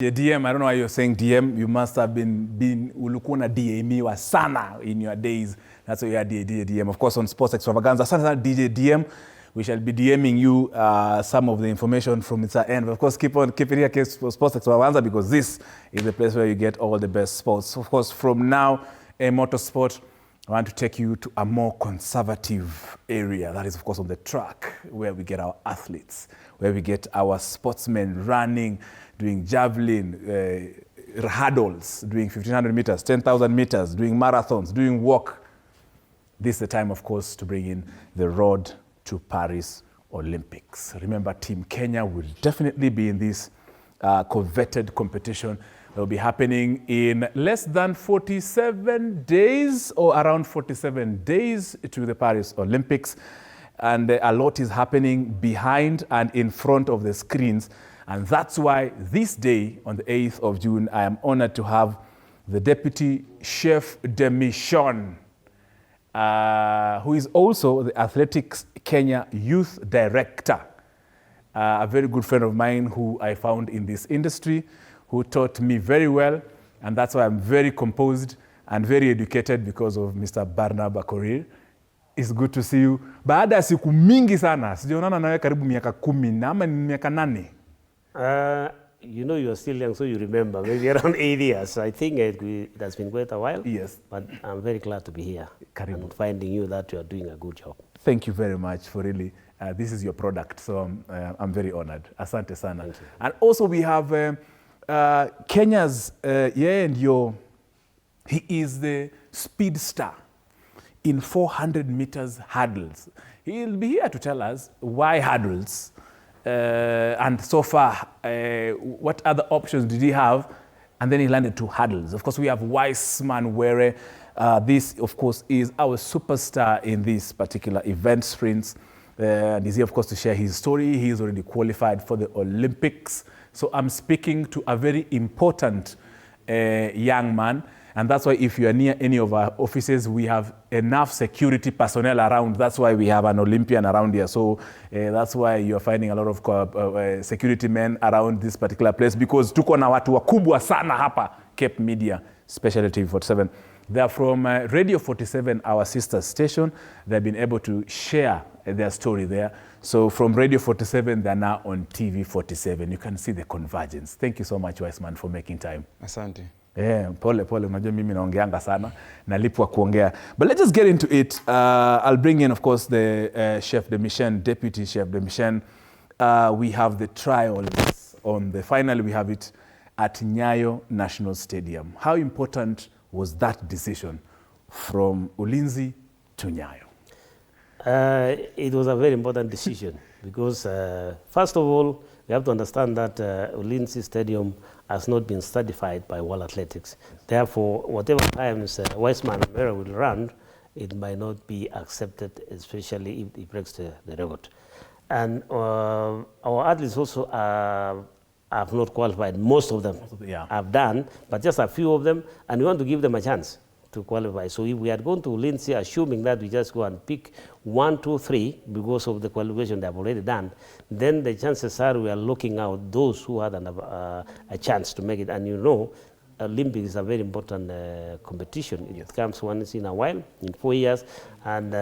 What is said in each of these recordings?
Yeah, DM, I don't know why you're saying DM. You must have been ulikuwa DM sana in your days. That's why you had DM. Of course, on Sports Extravaganza, sometimes DJ DM, we shall be DMing you some of the information from its end. But of course, keep it here, Sports Extravaganza, because this is the place where you get all the best sports. Of course, from now, motorsport, I want to take you to a more conservative area. That is, of course, on the track, where we get our athletes, where we get our sportsmen running, doing javelin, hurdles, doing 1,500 meters, 10,000 meters, doing marathons, doing walk. This is the time, of course, to bring in the road to Paris Olympics. Remember, Team Kenya will definitely be in this coveted competition. It will be happening in less than 47 days or around 47 days to the Paris Olympics. And a lot is happening behind and in front of the screens. And that's why this day, on the 8th of June, I am honored to have the Deputy Chef de Mission, who is also the Athletics Kenya Youth Director, a very good friend of mine who I found in this industry, who taught me very well, and that's why I'm very composed and very educated because of Mr. Barnabas Korir. It's good to see you. Baada ya siku mingi sana, sijaonana nawe karibu miaka 10 ama miaka 8. You know, you're still young, so you remember, maybe around 8 years. I think it has been quite a while. Yes. But I'm very glad to be here and finding you that you are doing a good job. Thank you very much for really, this is your product, so I'm very honored. Asante sana. Thank you. And also we have Kenya's, he is the speed star in 400 meters hurdles. He'll be here to tell us why hurdles, and so far, what other options did he have? And then he landed 2 hurdles. Of course, we have Wisan where this, of course, is our superstar in this particular event sprints. And he's here, of course, to share his story. He's already qualified for the Olympics. So I'm speaking to a very important young man. And that's why if you are near any of our offices, we have enough security personnel around. That's why we have an Olympian around here. So that's why you're finding a lot of security men around this particular place, because tuko na watu wakubwa sana hapa Cape Media, especially TV47. They're from Radio 47, our sister station. They've been able to share their story there. So from Radio 47, they're now on TV47. You can see the convergence. Thank you so much, Wisan, for making time. Asante. Yeah, pole, unajua mimi naongeanga sana, nalipwa kuongea. But let's just get into it. I'll bring in, of course, the Chef de Mission, Deputy Chef de Mission. We have the trials on the final. We have it at Nyayo National Stadium. How important was that decision from Ulinzi to Nyayo? It was a very important decision because, first of all, we have to understand that Ulinzi Stadium has not been certified by World Athletics. Therefore, whatever times Wisan and Mera will run, it might not be accepted, especially if it breaks the record. And our athletes also have not qualified. Most of them have done, but just a few of them, and we want to give them a chance to qualify. So if we had gone to Ulinzi, assuming that we just go and pick 1, 2, 3 because of the qualification they have already done, then the chances are we are looking out those who had a chance to make it. And you know, Olympics is a very important competition. It comes once in a while, in 4 years, and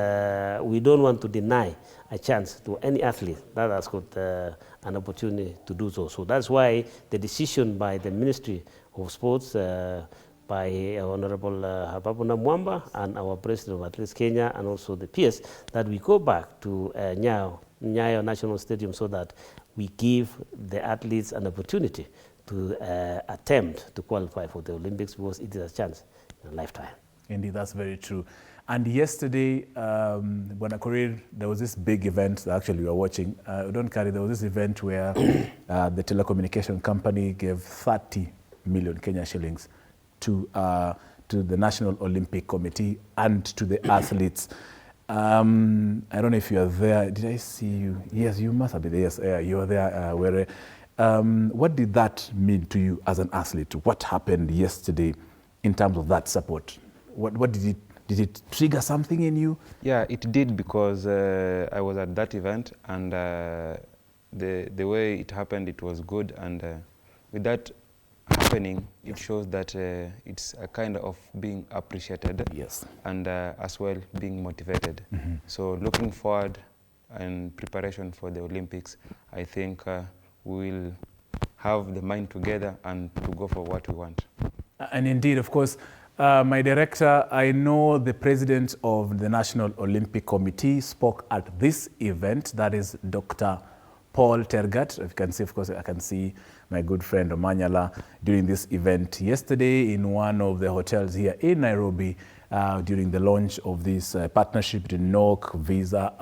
we don't want to deny a chance to any athlete that has got an opportunity to do so. So that's why the decision by the Ministry of Sports, by Honorable Hababuna Mwamba and our President of Athletics Kenya, and also the PS, that we go back to Nyayo National Stadium so that we give the athletes an opportunity to attempt to qualify for the Olympics, because it is a chance in a lifetime. Indeed, that's very true. And yesterday, when Korir, there was this big event that actually we were watching. Don't carry, there was this event where the telecommunication company gave 30 million Kenya shillings to the National Olympic Committee and to the athletes. I don't know if you are there. Did I see you? Yes, you must have been there. Yes, you were there. What did that mean to you as an athlete? What happened yesterday in terms of that support? What did it trigger something in you? Yeah, it did, because I was at that event, and the way it happened, it was good, and with that happening, it shows that it's a kind of being appreciated. Yes. And as well being motivated. So looking forward and preparation for the Olympics, I think we will have the mind together and to go for what we want. And indeed, of course, my director, I know the president of the National Olympic Committee spoke at this event. That is Dr. Paul Tergat. If you can see, of course, I can see my good friend Omanyala during this event yesterday in one of the hotels here in Nairobi during the launch of this partnership between NOC, Visa,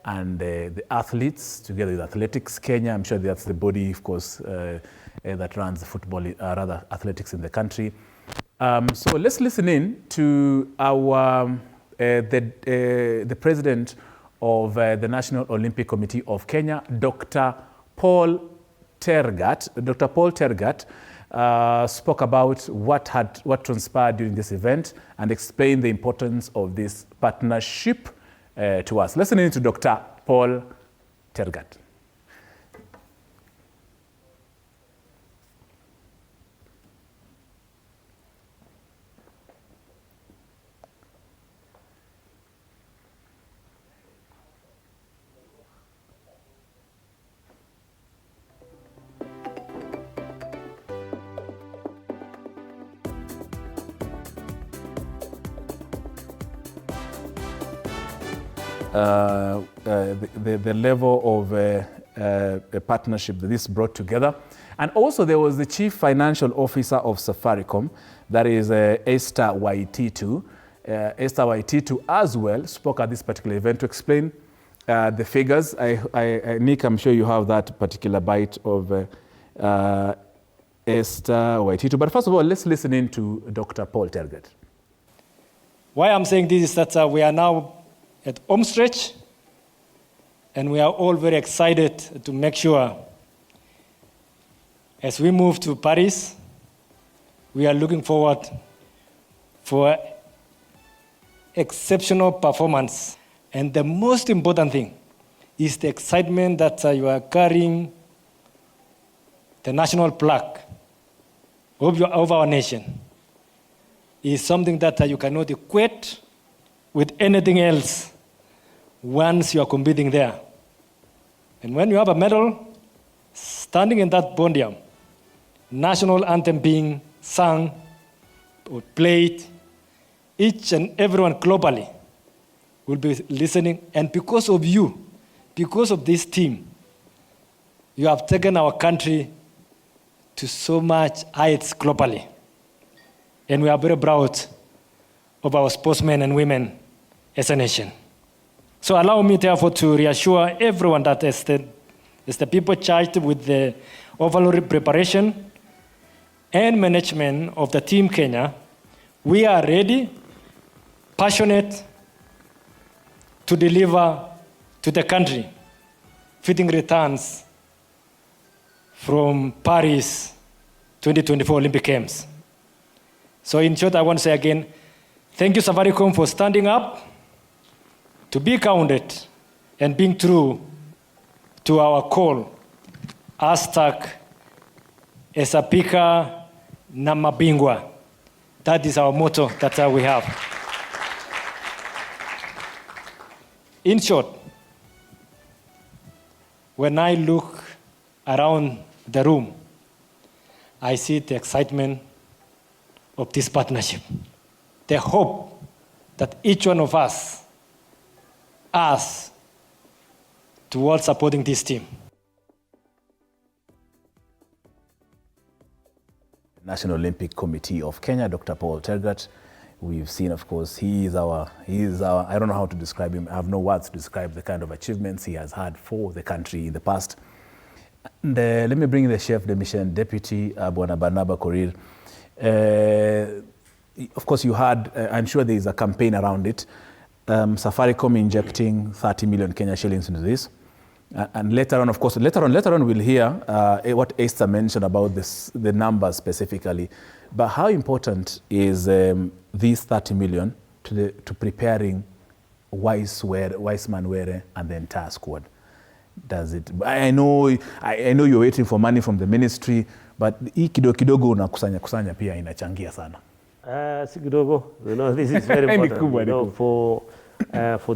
and the athletes, together with Athletics Kenya. I'm sure that's the body, of course, that runs the football, rather athletics in the country. So let's listen in to our the president of the National Olympic Committee of Kenya, Dr. Paul Tergat. Dr. Paul Tergat spoke about what transpired during this event and explained the importance of this partnership to us. Listen in to Dr. Paul Tergat. The level of a partnership that this brought together. And also there was the Chief Financial Officer of Safaricom, that is Esther Waititu. Esther Waititu as well spoke at this particular event to explain the figures. Nick, I'm sure you have that particular bite of Esther Waititu. But first of all, let's listen in to Dr. Paul Tergat. Why I'm saying this is that we are now at home stretch, and we are all very excited to make sure as we move to Paris, we are looking forward for exceptional performance. And the most important thing is the excitement that you are carrying the national flag of our nation is something that you cannot equate with anything else once you are competing there. And when you have a medal, standing in that podium, national anthem being sung or played, each and everyone globally will be listening. And because of you, because of this team, you have taken our country to so much heights globally. And we are very proud of our sportsmen and women as a nation. So allow me, therefore, to reassure everyone that as the people charged with the overall preparation and management of the Team Kenya, we are ready, passionate to deliver to the country fitting returns from Paris 2024 Olympic Games. So in short, I want to say again, thank you, Safaricom, for standing up to be counted and being true to our call, hashtag Esapika na Mabingwa. That is our motto that we have. In short, when I look around the room, I see the excitement of this partnership, the hope that each one of us has towards supporting this team. National Olympic Committee of Kenya, Dr. Paul Tergat. We've seen, of course, he is our, I don't know how to describe him. I have no words to describe the kind of achievements he has had for the country in the past. And let me bring the chef de mission, Deputy Barnabas Korir. Of course, you had, I'm sure there is a campaign around it. Safaricom injecting 30 million Kenya shillings into this. And later on, of course, later on we'll hear what Esther mentioned about the numbers specifically. But how important is these 30 million to preparing Wiseman Were and the entire squad? Does it? I know you're waiting for money from the ministry, but hii kidogo unakusanya pia inachangia sana. Si kidogo, this is very important. For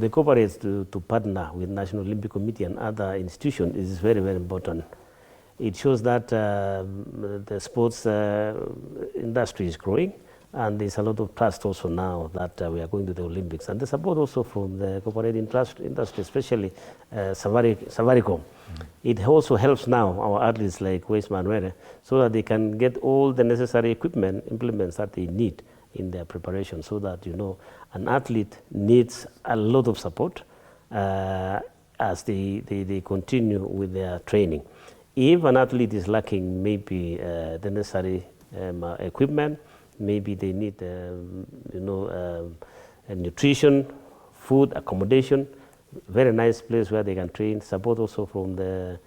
the corporates to partner with National Olympic Committee and other institutions is very, very important. It shows that the sports industry is growing, and there's a lot of trust also now that we are going to the Olympics. And the support also from the corporate industry, especially Safaricom. It also helps now our athletes like Wisan, so that they can get all the necessary implements that they need in their preparation, so that, an athlete needs a lot of support as they continue with their training. If an athlete is lacking maybe the necessary equipment, maybe they need nutrition, food, accommodation, very nice place where they can train, support also from their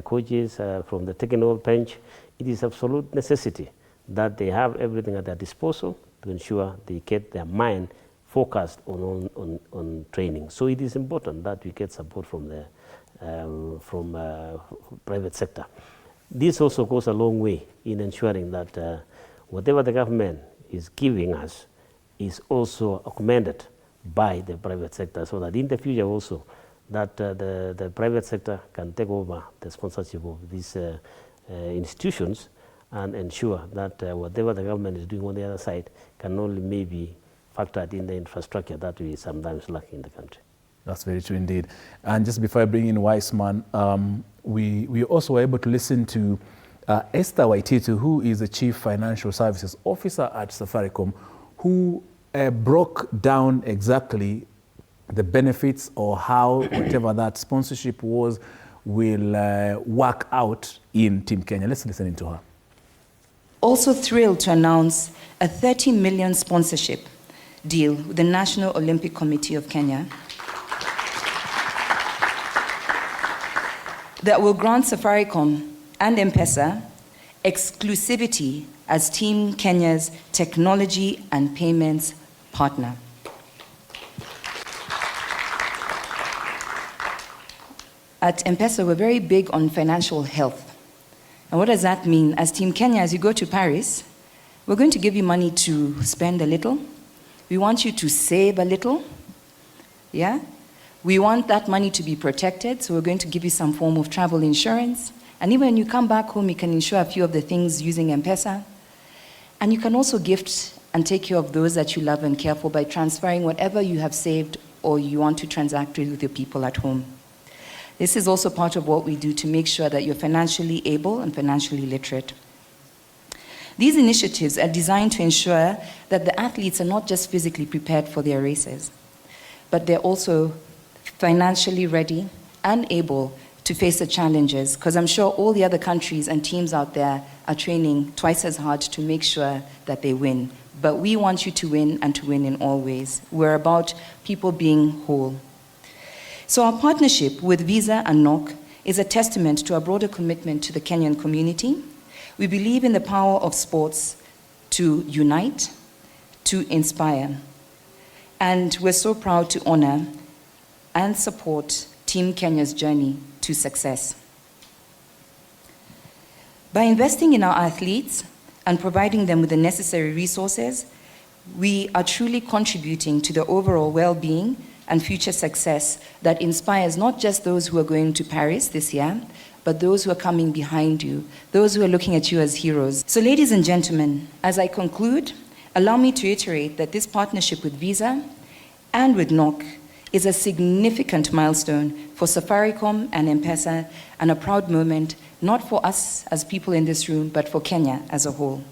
coaches, from the technical bench. It is absolute necessity that they have everything at their disposal to ensure they get their mind focused on training. So it is important that we get support from the private sector. This also goes a long way in ensuring that whatever the government is giving us is also augmented by the private sector, so that in the future also that the private sector can take over the sponsorship of these institutions and ensure that whatever the government is doing on the other side can only maybe factored in the infrastructure that we sometimes lack in the country. That's very true indeed. And just before I bring in Wisan, we also were able to listen to Esther Waititu, who is the Chief Financial Services Officer at Safaricom, who broke down exactly the benefits or how whatever that sponsorship was will work out in Team Kenya. Let's listen to her. Also thrilled to announce a 30 million sponsorship deal with the National Olympic Committee of Kenya that will grant Safaricom and M-Pesa exclusivity as Team Kenya's technology and payments partner. At M-Pesa, we're very big on financial health. And what does that mean? As Team Kenya, as you go to Paris, we're going to give you money to spend a little. We want you to save a little. Yeah? We want that money to be protected, so we're going to give you some form of travel insurance. And even when you come back home, you can insure a few of the things using M-Pesa. And you can also gift and take care of those that you love and care for by transferring whatever you have saved or you want to transact with your people at home. This is also part of what we do to make sure that you're financially able and financially literate. These initiatives are designed to ensure that the athletes are not just physically prepared for their races, but they're also financially ready and able to face the challenges, because I'm sure all the other countries and teams out there are training twice as hard to make sure that they win. But we want you to win, and to win in all ways. We're about people being whole. So our partnership with Visa and NOC is a testament to our broader commitment to the Kenyan community. We believe in the power of sports to unite, to inspire. And we're so proud to honor and support Team Kenya's journey to success. By investing in our athletes and providing them with the necessary resources, we are truly contributing to the overall well-being and future success that inspires not just those who are going to Paris this year, but those who are coming behind you, those who are looking at you as heroes. So ladies and gentlemen, as I conclude, allow me to reiterate that this partnership with Visa and with NOC is a significant milestone for Safaricom and M-Pesa, and a proud moment, not for us as people in this room, but for Kenya as a whole.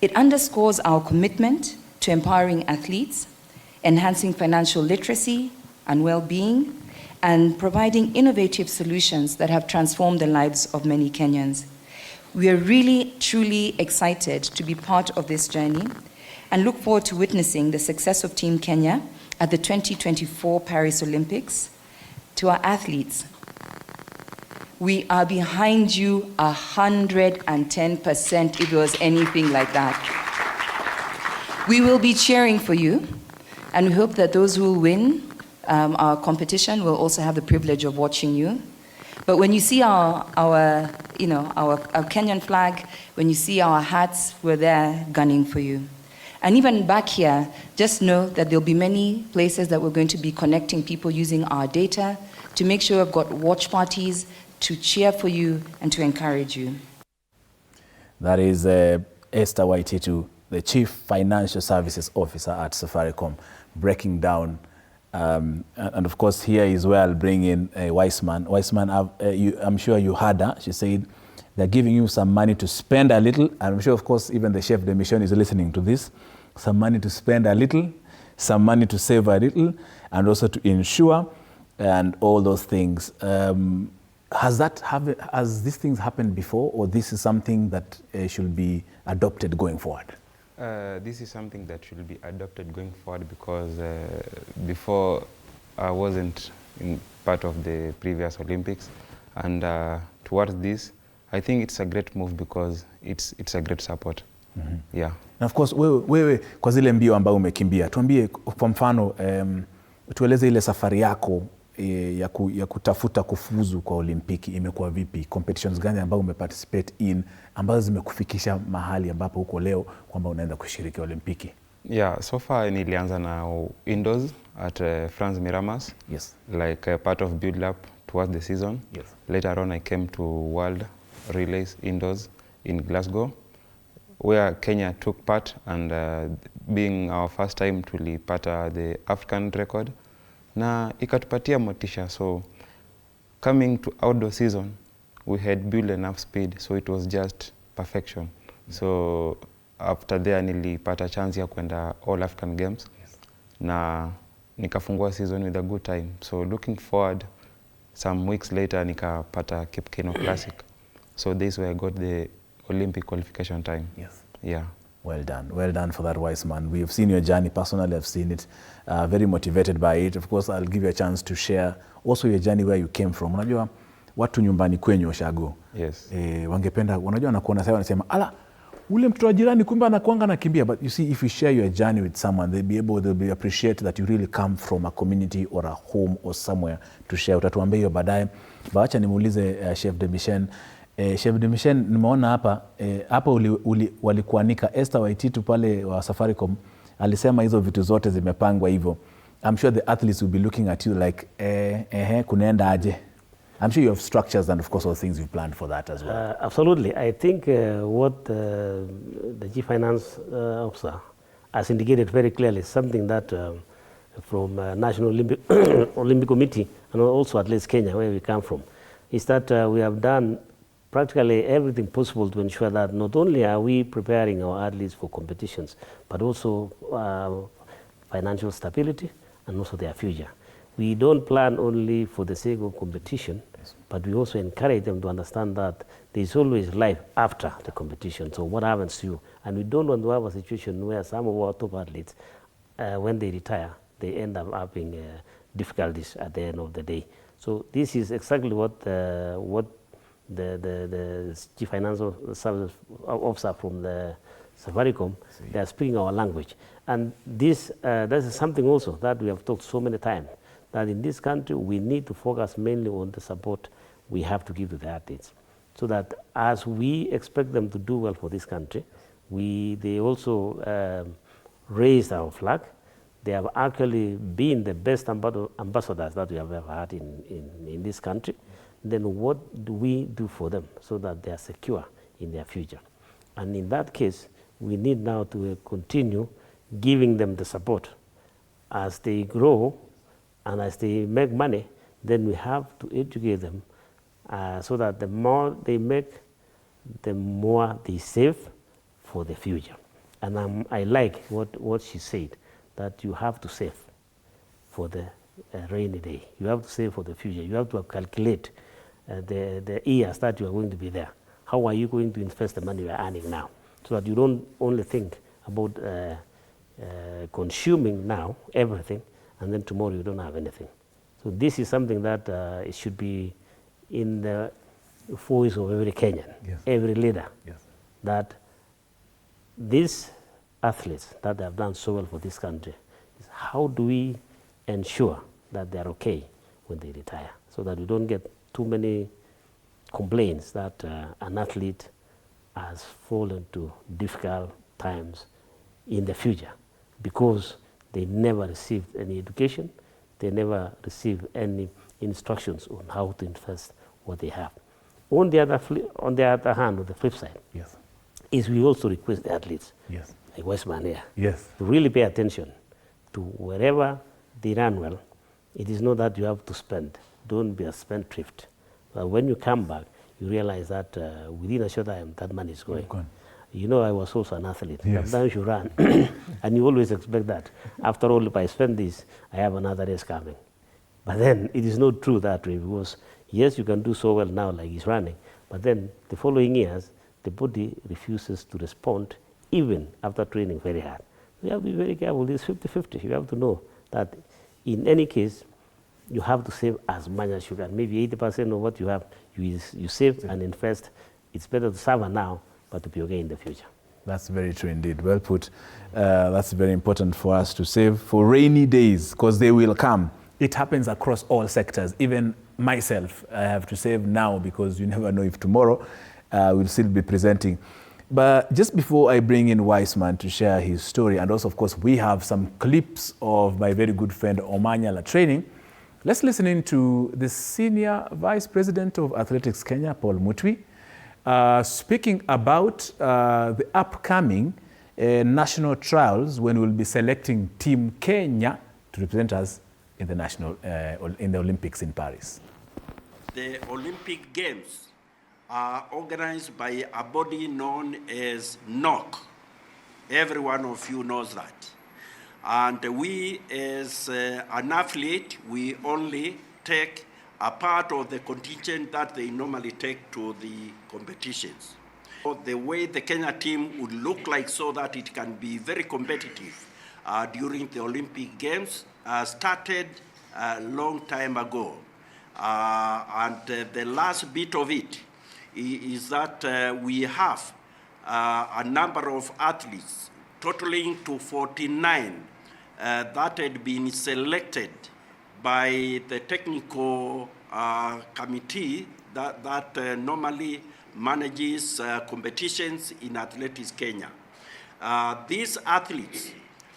It underscores our commitment to empowering athletes, enhancing financial literacy and well-being, and providing innovative solutions that have transformed the lives of many Kenyans. We are really, truly excited to be part of this journey and look forward to witnessing the success of Team Kenya at the 2024 Paris Olympics. To our athletes, we are behind you 110% if there was anything like that. We will be cheering for you, and we hope that those who will win our competition will also have the privilege of watching you. But when you see our you know, our Kenyan flag, when you see our hats, we're there gunning for you. And even back here, just know that there'll be many places that we're going to be connecting people using our data to make sure we've got watch parties to cheer for you and to encourage you. That is Esther Waititu, the Chief Financial Services Officer at Safaricom, breaking down. And of course, here is where I'll bring in Wisan. Wisan, I'm sure you heard her. She said they're giving you some money to spend a little. And I'm sure, of course, even the chef de mission is listening to this. Some money to spend a little, some money to save a little, and also to insure, and all those things. Has these things happened before, or this is something that should be adopted going forward? This is something that should be adopted going forward because before I wasn't in part of the previous Olympics, and towards this, I think it's a great move because it's a great support. Mm-hmm. Yeah. Na of course wewe kwa zile mbio ambayo umekimbia, tuambie kwa mfano tueleze ile safari yako ya kutafuta kufuzu kwa Olimpiki imekuwa vipi? Competitions gani ambayo umeparticipate in ambazo zimekufikisha mahali ambapo uko leo kwamba unaenda kushiriki Olimpiki? Yeah, so far nilianza na indoors at France Miramas. Yes. Like a part of build up towards the season. Yes. Later on I came to World Relays indoors in Glasgow, where Kenya took part, and being our first time tulipata the African record na ikatupatia motisha. So coming to outdoor season, we had built enough speed, so it was just perfection. So after there nilipata chance ya kwenda All African Games. Yes. Na nikafungua season with a good time. So looking forward, some weeks later nikapata Cape Keno Classic. So this is where I got the Olympic qualification time. Yes. Yeah. Well done for that, Wisan. We have seen your journey. Personally, I've seen it. Very motivated by it. Of course, I'll give you a chance to share also your journey, where you came from. Unajua watu nyumbani kwenye Oshago. Yes. Wangependa, unajua wanakuona sasa wanasema, ala, ule mtoto wa jirani kumbe anakuanga nakimbia. But you see, if you share your journey with someone, they'll be appreciate that you really come from a community or a home or somewhere to share. Utatuambia hiyo baadaye. Bawacha nimuulize Chef de Mission. Chef de Mission, nimeona hapa walikuanika Esther Waititu pale wa Safaricom, alisema hizo vitu zote zimepangwa hivyo. I'm sure the athletes will be looking at you like, kunaenda aje? I'm sure you have structures and of course all things you've planned for that as well. Absolutely. I think what the Chief Finance Officer has indicated very clearly, something that from National Olympic Committee and also at least Kenya, where we come from, is that we have done practically everything possible to ensure that not only are we preparing our athletes for competitions, but also financial stability and also their future. We don't plan only for the sake of competition, yes, but we also encourage them to understand that there's always life after the competition. So what happens to you? And we don't want to have a situation where some of our top athletes, when they retire, they end up having difficulties at the end of the day. So this is exactly what the Chief Financial Services Officer from the Safaricom, they are speaking our language. And this is something also that we have talked so many times, that in this country we need to focus mainly on the support we have to give to the athletes. So that as we expect them to do well for this country, they also raised our flag. They have actually been the best ambassadors that we have ever had in this country. Then what do we do for them so that they are secure in their future? And in that case, we need now to continue giving them the support. As they grow and as they make money, then we have to educate them so that the more they make, the more they save for the future. And I like what she said, that you have to save for the rainy day. You have to save for the future. You have to calculate the years that you are going to be there. How are you going to invest the money you are earning now? So that you don't only think about consuming now everything, and then tomorrow you don't have anything. So this is something that it should be in the voice of every Kenyan, yes, every leader, yes, that these athletes that have done so well for this country, is how do we ensure that they are okay when they retire, so that we don't get too many complains that an athlete has fallen to difficult times in the future because they never received any education, they never received any instructions on how to invest what they have. On the other hand, on the flip side, Yes. is we also request the athletes, Yes. like Wisan here, Yes. to really pay attention to wherever they run well. It is not that you have to spend. Don't be a spendthrift. But when you come back, you realize that within a short time, that money is going. Gone. You know, I was also an athlete. Yes. Sometimes you run, and you always expect that. After all, if I spend this, I have another race coming. But then it is not true that way, because yes, you can do so well now like he's running, but then the following years, the body refuses to respond even after training very hard. You have to be very careful. It's 50-50. You have to know that in any case, you have to save as much as you can. Maybe 80% of what you have, you save and invest. It's better to suffer now, but to be okay in the future. That's very true indeed. Well put. That's very important for us to save for rainy days, because they will come. It happens across all sectors. Even myself, I have to save now because you never know if tomorrow we'll still be presenting. But just before I bring in Wisan to share his story, and also, of course, we have some clips of my very good friend Omanyala training. Let's listen in to the Senior Vice President of Athletics Kenya, Paul Mutwi, speaking about the upcoming national trials when we'll be selecting Team Kenya to represent us in the Olympics in Paris. The Olympic Games are organized by a body known as NOC. Every one of you knows that. And we, as an athlete, we only take a part of the contingent that they normally take to the competitions. So the way the Kenya team would look like so that it can be very competitive during the Olympic Games started a long time ago. And the last bit of it is that we have a number of athletes totaling to 49 that had been selected by the technical committee that normally manages competitions in Athletics Kenya. These athletes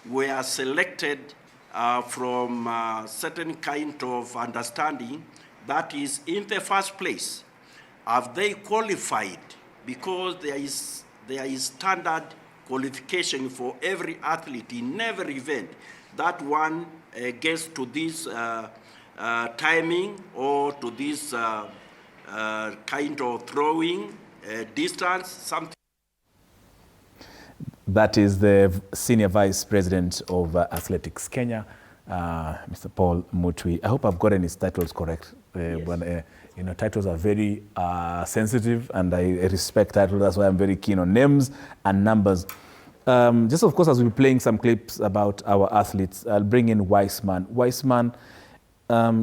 were selected from certain kind of understanding that is, in the first place, have they qualified, because there is standard qualification for every athlete in every event. That one gets to this timing or to this kind of throwing distance, something. That is the Senior Vice President of Athletics Kenya, Mr. Paul Mutwi. I hope I've gotten his titles correct. Yes. When, titles are very sensitive, and I respect titles. That's why I'm very keen on names and numbers. Just, of course, as we'll be playing some clips about our athletes, I'll bring in Wisan. Wisan,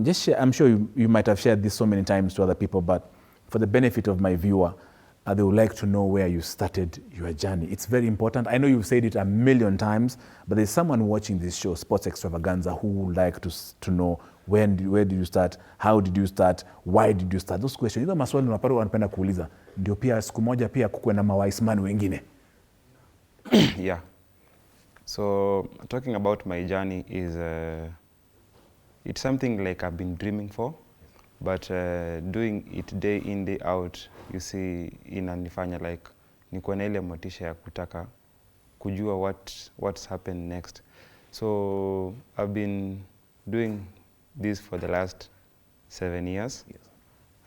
just share, I'm sure you might have shared this so many times to other people, but for the benefit of my viewer, they would like to know where you started your journey. It's very important. I know you've said it a million times, but there's someone watching this show, Sports Extravaganza, who would like to know where did you start, how did you start, why did you start? Those questions. Hizo maswali unapata wanapenda kuuliza. Ndio pia siku moja pia kukuwe na mawaisman wengine. Yeah. So talking about my journey is, it's something like I've been dreaming for, but doing it day in, day out, you see, inanifanya like nikuwa na ile motisha ya kutaka kujua what's happened next. So I've been doing this for the last 7 years. Yes.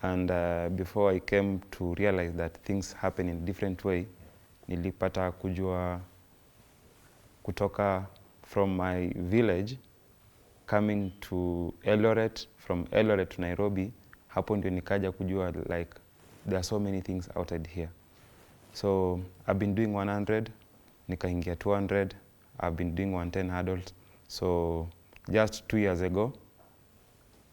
And before I came to realize that things happen in a different way, nilipata kujua kutoka from my village coming to Eldoret, from Eldoret to Nairobi. Hapo ndio nikaja kujua like there are so many things outside here. So I've been doing 100, nikaingia 200, I've been doing 110 hurdles. So just 2 years ago,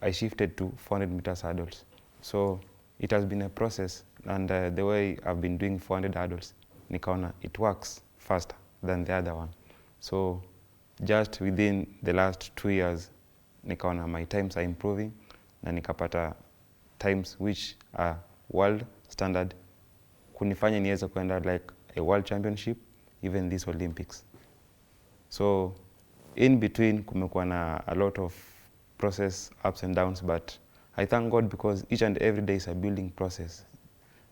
I shifted to 400 meters hurdles. So it has been a process, and the way I've been doing 400 hurdles, nikaona it works faster than the other one. So just within the last 2 years, nikaona my times are improving, na nikapata times which are world standard kunifanya niweze kwenda like a world championship, even this Olympics. So in between kumekuwa na a lot of process, ups and downs, but I thank God because each and every day is a building process.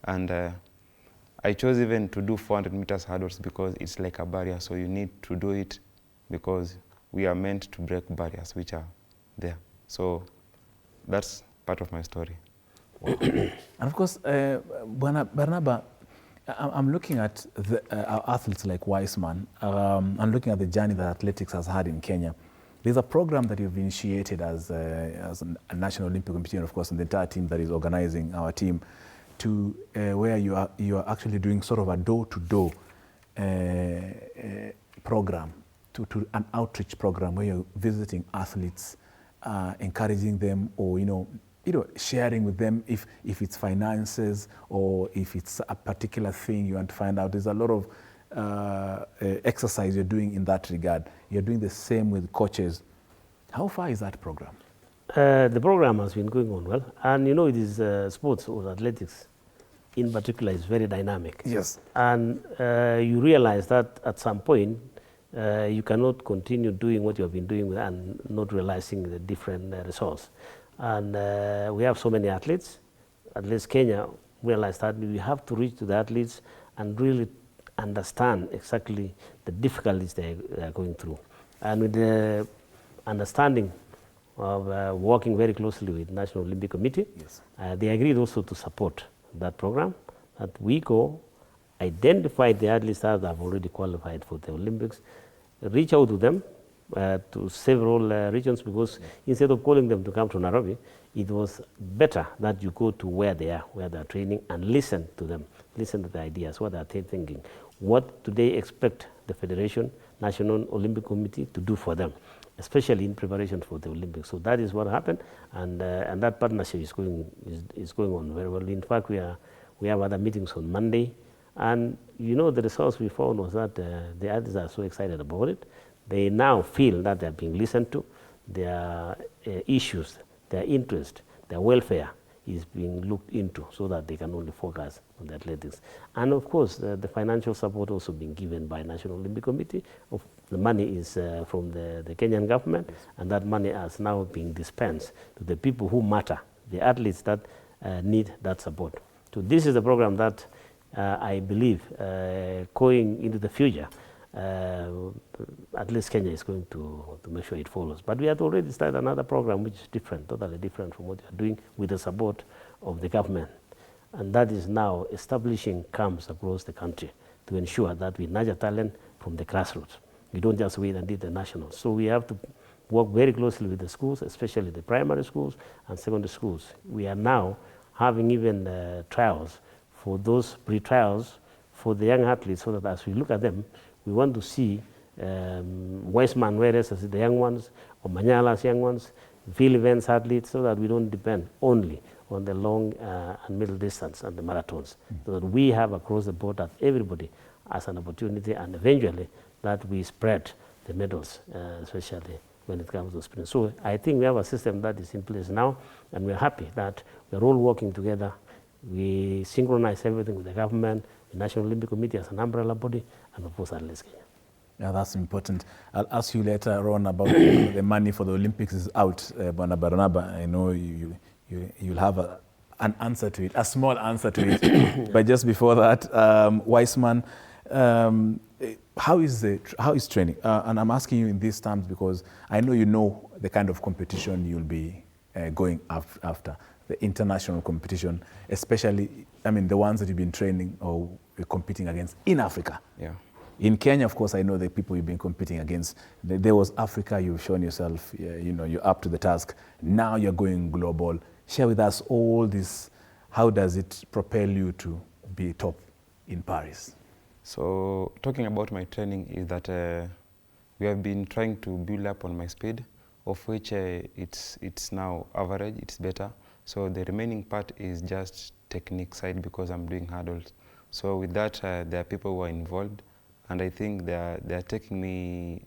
And I chose even to do 400 meters hurdles because it's like a barrier, so you need to do it because we are meant to break barriers which are there. So that's part of my story. And of course, Barnabas, I'm looking at our athletes like Wisan. I'm looking at the journey that athletics has had in Kenya. There's a program that you've initiated as a National Olympic Committee, and of course, and the entire team that is organizing our team, to where you are actually doing sort of a door-to-door program, to an outreach program where you're visiting athletes, encouraging them, or sharing with them if it's finances or if it's a particular thing you want to find out. There's a lot of exercise you're doing in that regard. You're doing the same with coaches. How far is that program? The program has been going on well, and it is sports or athletics in particular is very dynamic. Yes. And you realize that at some point you cannot continue doing what you have been doing and not realizing the different results. And we have so many athletes. At least Kenya realized that we have to reach to the athletes and really understand exactly the difficulties they are going through. And with the understanding of working very closely with National Olympic Committee, yes, they agreed also to support that program, that we go identify the athletes that have already qualified for the Olympics, reach out to them, to several regions, because instead of calling them to come to Nairobi, it was better that you go to where they are training, and listen to them, listen to the ideas, what are they thinking, what do they expect the Federation, National Olympic Committee to do for them, especially in preparation for the Olympics. So that is what happened, and that partnership is going on very well. In fact, we have other meetings on Monday, and the results we found was that the athletes are so excited about it. They now feel that they are being listened to. Their issues, their interest, their welfare is being looked into, so that they can only focus on the athletics. And of course, the financial support also being given by National Olympic Committee. The money is from the Kenyan government, and that money has now been dispensed to the people who matter, the athletes that need that support. So this is a program that I believe going into the future, at least Kenya is going to make sure it follows. But we had already started another program which is different, totally different from what we are doing, with the support of the government. And that is now establishing camps across the country to ensure that we nurture talent from the grassroots. We don't just wait until the nationals. So we have to work very closely with the schools, especially the primary schools and secondary schools. We are now having even trials for those pre-trials for the young athletes, so that as we look at them, we want to see Wisan Weres as the young ones, or Manyala's young ones, field events athletes, so that we don't depend only on the long and middle distance and the marathons. So that we have across the board that everybody has an opportunity, and eventually that we spread the medals, especially when it comes to sprint. So I think we have a system that is in place now, and we're happy that we're all working together. We synchronize everything with the government, the National Olympic Committee as an umbrella body, and of course, Athletics Kenya. Yeah, that's important. I'll ask you later on about the money for the Olympics is out, Barnabas. I know you'll have an answer to it, a small answer to it. But just before that, Wisan, how is training? And I'm asking you in these terms because I know you know the kind of competition you'll be going after, the international competition, especially, the ones that you've been training or competing against in Africa. Yeah. In Kenya, of course, I know the people you've been competing against. There was Africa, you've shown yourself, you're up to the task. Now you're going global. Share with us all this. How does it propel you to be top in Paris? So talking about my training is that we have been trying to build up on my speed, of which it's now average, it's better. So the remaining part is just technique side, because I'm doing hurdles. So with that, there are people who are involved, and I think they are taking me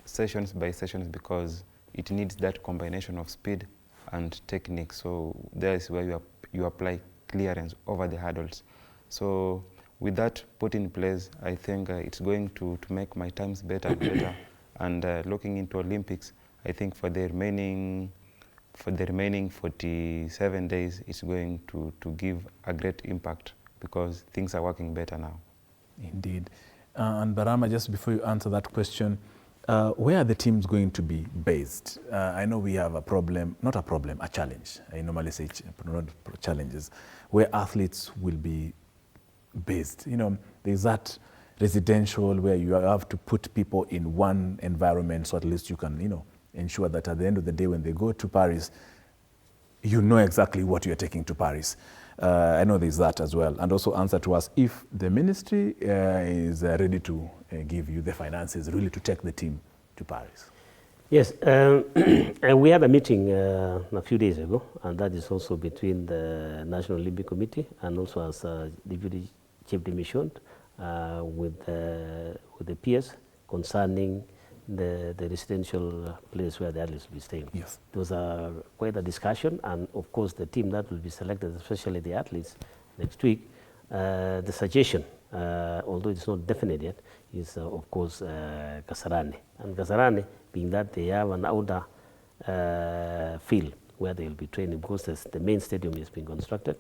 sessions by sessions, because it needs that combination of speed and technique. So that is where you apply clearance over the hurdles. So with that put in place, I think it's going to make my times better and better. And looking into Olympics, I think for the remaining 47 days, it's going to give a great impact because things are working better now. Indeed. And Barama, just before you answer that question, where are the teams going to be based? I know we have a problem, not a problem, a challenge. I normally say not challenges, where athletes will be based. You know, there's that residential where you have to put people in one environment, so at least you can, you know, ensure that at the end of the day when they go to Paris, you know exactly what you're taking to Paris. I know there's that as well. And also answer to us if the ministry is ready to give you the finances really to take the team to Paris. Yes, and we had a meeting a few days ago, and that is also between the National Olympic Committee and also as Deputy Chief de Mission with the peers concerning the residential place where the athletes will be staying. Yes. It was quite a discussion, and of course the team that will be selected, especially the athletes next week, the suggestion, although it's not definite yet, is of course Kasarani. And Kasarani, being that they have an outer field where they will be training, because the main stadium is being constructed.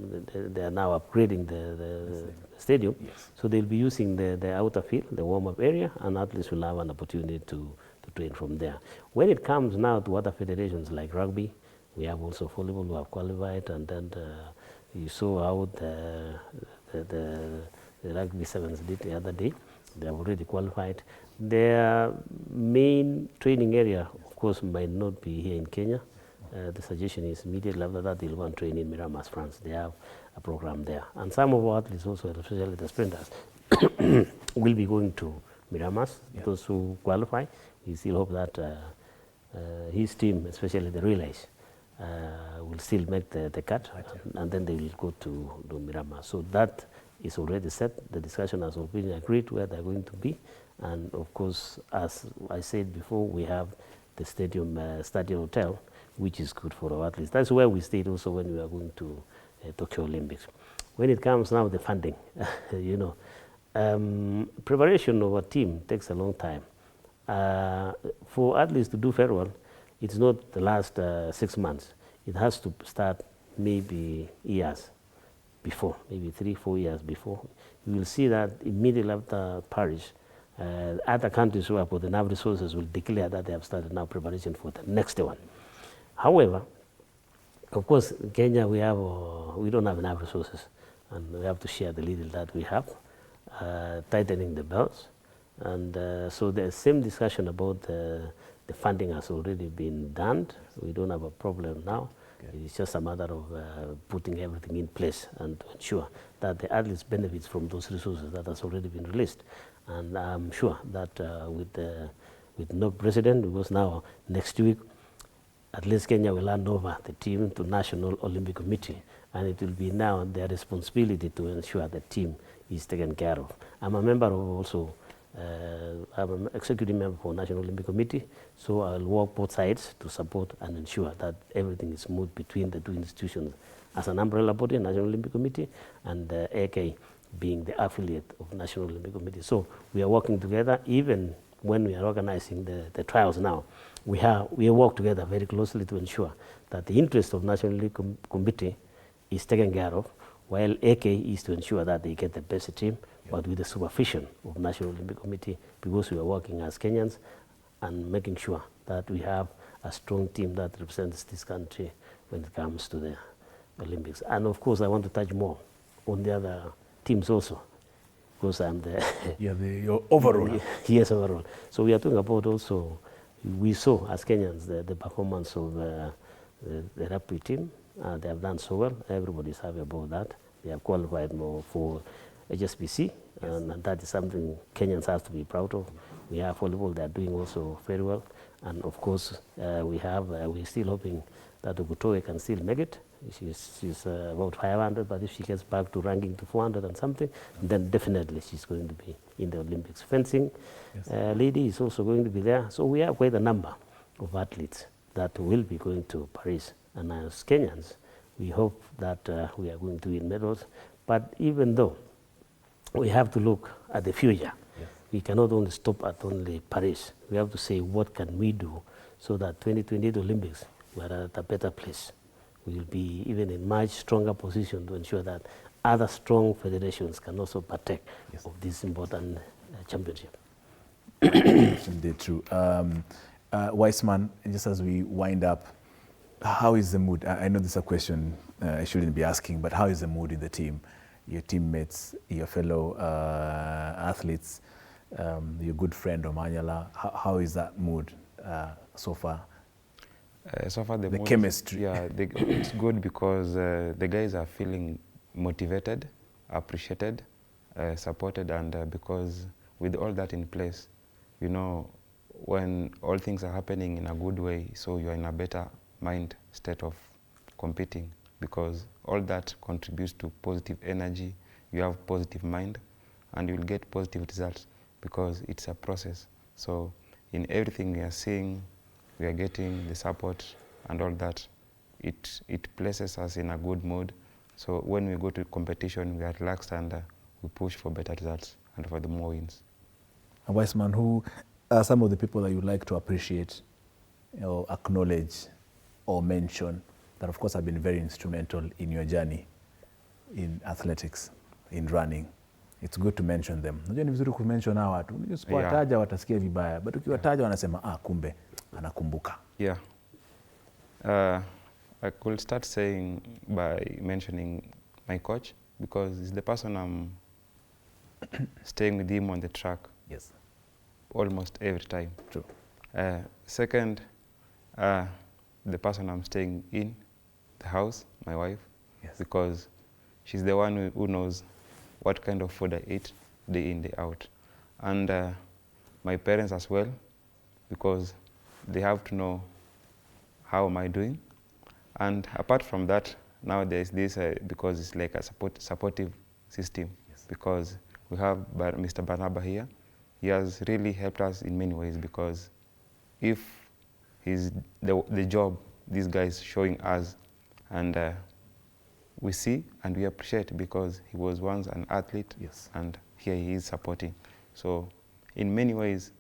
They are now upgrading the stadium, yes. So they'll be using the outer field, the warm-up area, and athletes will have an opportunity to train from there. When it comes now to other federations like rugby, we have also volleyball who have qualified, and then you saw how the rugby sevens did the other day. They have already qualified. Their main training area, of course, might not be here in Kenya. The suggestion is immediately after that they'll go and train in Miramas, France. They have a program there. And some of our athletes also, especially the sprinters, will be going to Miramas. Yeah. Those who qualify, we still hope that his team, especially the relays, will still make the cut, right. And then they will go to Miramas. So that is already set. The discussion has already agreed where they're going to be. And of course, as I said before, we have the stadium hotel, which is good for our athletes. That's where we stayed also when we were going to Tokyo Olympics. When it comes now to the funding, you know, preparation of a team takes a long time. For athletes to do very well, it's not the last 6 months. It has to start maybe years before, maybe 3-4 years before. You will see that immediately after Paris, other countries who have got enough resources will declare that they have started now preparation for the next one. However, of course, in Kenya we don't have enough resources, and we have to share the little that we have, tightening the belts. And so the same discussion about the funding has already been done. We don't have a problem now. Okay. It's just a matter of putting everything in place and to ensure that the athletes benefits from those resources that has already been released. And I'm sure that with no president, because now next week, at least Kenya will hand over the team to National Olympic Committee, and it will be now their responsibility to ensure the team is taken care of. I'm a member of also, I'm an executive member for National Olympic Committee, so I'll work both sides to support and ensure that everything is smooth between the two institutions. As an umbrella body, National Olympic Committee, and AK being the affiliate of National Olympic Committee. So we are working together, even when we are organizing the trials now. We work together very closely to ensure that the interest of National Olympic Committee is taken care of, while AK is to ensure that they get the best team, but with the supervision of National Olympic Committee, because we are working as Kenyans and making sure that we have a strong team that represents this country when it comes to the Olympics. And of course, I want to touch more on the other teams also, because I'm the... your overall. Yes, overall. So we are talking about also, we saw as Kenyans the performance of the rugby team. They have done so well. Everybody is happy about that. They have qualified more for HSBC, yes. And that is something Kenyans have to be proud of. We have volleyball, they are doing also very well. And of course, we're still hoping that Ogutowe can still make it. She's about 500, but if she gets back to ranking to 400 and something, then definitely she's going to be in the Olympics. Fencing, yes. Lady is also going to be there. So we have quite a number of athletes that will be going to Paris And as Kenyans, we hope that we are going to win medals. But even though, we have to look at the future. Yes. We cannot only stop at only Paris. We have to say, what can we do so that 2028 Olympics, we are at a better place. We will be even in much stronger position to ensure that other strong federations can also partake of this important championship. Indeed true. Wisan, just as we wind up, how is the mood? I know this is a question I shouldn't be asking, but how is the mood in the team? Your teammates, your fellow athletes, your good friend Omanyala, how is that mood so far? So far the mood, chemistry. Yeah, it's good because the guys are feeling motivated, appreciated, supported, and because with all that in place, you know, when all things are happening in a good way, so you're in a better mind state of competing, because all that contributes to positive energy, you have positive mind, and you'll get positive results because it's a process. So in everything we are seeing, we are getting the support and all that. It places us in a good mood. So when we go to competition, we are relaxed and we push for better results and for the more wins. And Wisan, who are some of the people that you like to appreciate or acknowledge or mention that of course have been very instrumental in your journey in athletics, in running? It's good to mention them. Unajua ni vizuri kumention hawa watu. Usipowataja watasikia vibaya, but ukiwataja wanasema kumbe anakumbuka. Yeah. I could start saying by mentioning my coach, because he's the person I'm staying with him on the track. Yes. Almost every time. True. Second, the person I'm staying in the house, my wife, yes, because she's the one who knows what kind of food I eat day in, day out. And my parents as well, because they have to know how am I doing. And apart from that, now there's this, because it's like a supportive system, yes, because we have Mr. Barnabas here. He has really helped us in many ways, because if he's the job these guys showing us, and we see and we appreciate, because he was once an athlete, yes, and here he is supporting. So in many ways,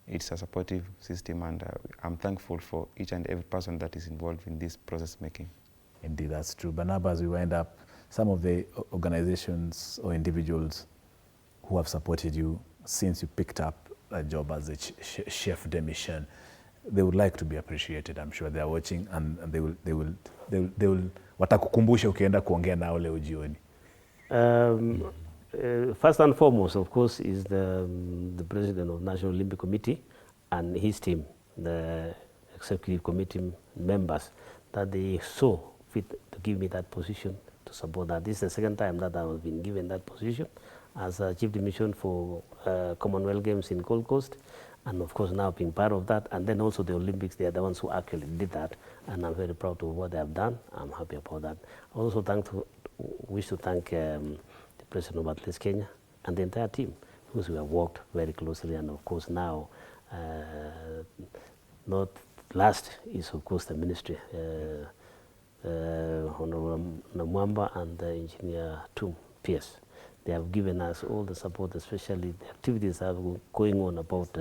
it's a supportive system, and I'm thankful for each and every person that is involved in this process making. Indeed, that's true. Barnabas, we wind up, some of the organizations or individuals who have supported you since you picked up a job as a chef de mission, they would like to be appreciated. I'm sure they are watching, and they will watakukumbusha ukienda kuongea nao leo jioni. First and foremost, of course, is the president of National Olympic Committee and his team, the executive committee members, that they saw fit to give me that position to support that. This is the second time that I have been given that position as a chief de mission for Commonwealth Games in Gold Coast, and of course now being part of that, and then also the Olympics. They are the ones who actually did that, and I'm very proud of what they have done. I'm happy about that. I also wish to thank the President of Athletics Kenya and the entire team, because we have worked very closely, and of course now, not last is of course the ministry, Honorable Namwamba and Engineer Tum Pierce. They have given us all the support, especially the activities that are going on about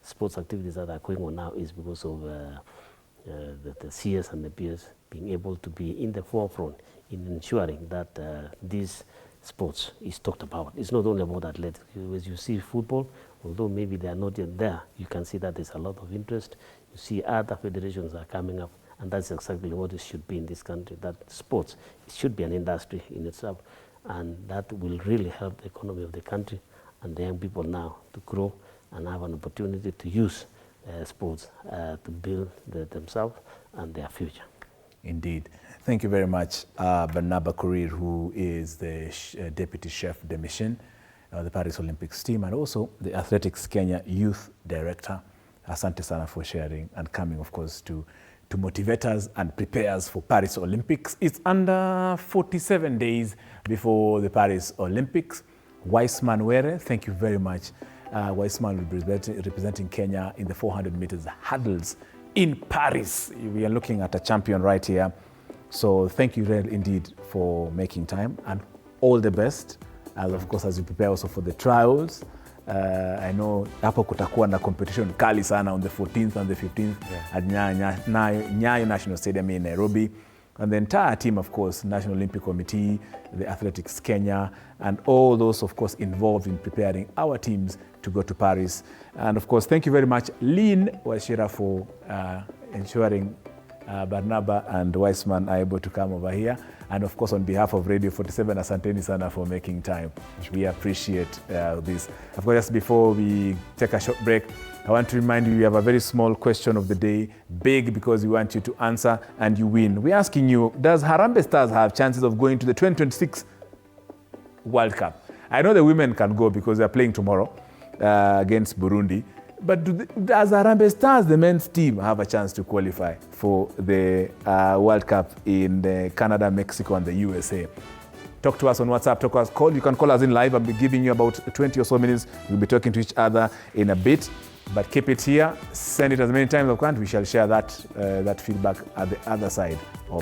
sports activities that are going on now is because of the CS and the peers being able to be in the forefront in ensuring that these sports is talked about. It's not only about athletics. As you see football, although maybe they are not yet there, you can see that there's a lot of interest. You see other federations are coming up, and that's exactly what it should be in this country, that sports, it should be an industry in itself, and that will really help the economy of the country and the young people now to grow and have an opportunity to use sports to build themselves and their future. Indeed. Thank you very much, Barnabas Korir, who is the Deputy Chef de Mission, the Paris Olympics team, and also the Athletics Kenya Youth Director. Asante sana for sharing and coming, of course, to motivate us and prepare us for Paris Olympics. It's under 47 days before the Paris Olympics. Wisan Were, thank you very much. Wisan will be representing Kenya in the 400 meters hurdles in Paris. We are looking at a champion right here. So thank you really indeed for making time, and all the best. And of course, as you prepare also for the trials. I know hapo kutakuwa na competition kali sana on the 14th and the 15th at Nyayo National Stadium in Nairobi. And the entire team, of course, National Olympic Committee, the Athletics Kenya, and all those, of course, involved in preparing our teams to go to Paris. And of course, thank you very much, Lynn Washira, for ensuring Barnabas and Wisan are able to come over here. And of course, on behalf of Radio 47, asanteni sana for making time. We appreciate this. Of course, just before we take a short break, I want to remind you, we have a very small question of the day, big because we want you to answer and you win. We're asking you, does Harambee Stars have chances of going to the 2026 World Cup? I know the women can go because they're playing tomorrow against Burundi. But does Harambee Stars, the men's team, have a chance to qualify for the World Cup in Canada, Mexico, and the USA? Talk to us on WhatsApp. Talk to us. Call. You can call us in live. I'll be giving you about 20 or so minutes. We'll be talking to each other in a bit. But keep it here. Send it as many times as you can. We shall share that feedback at the other side of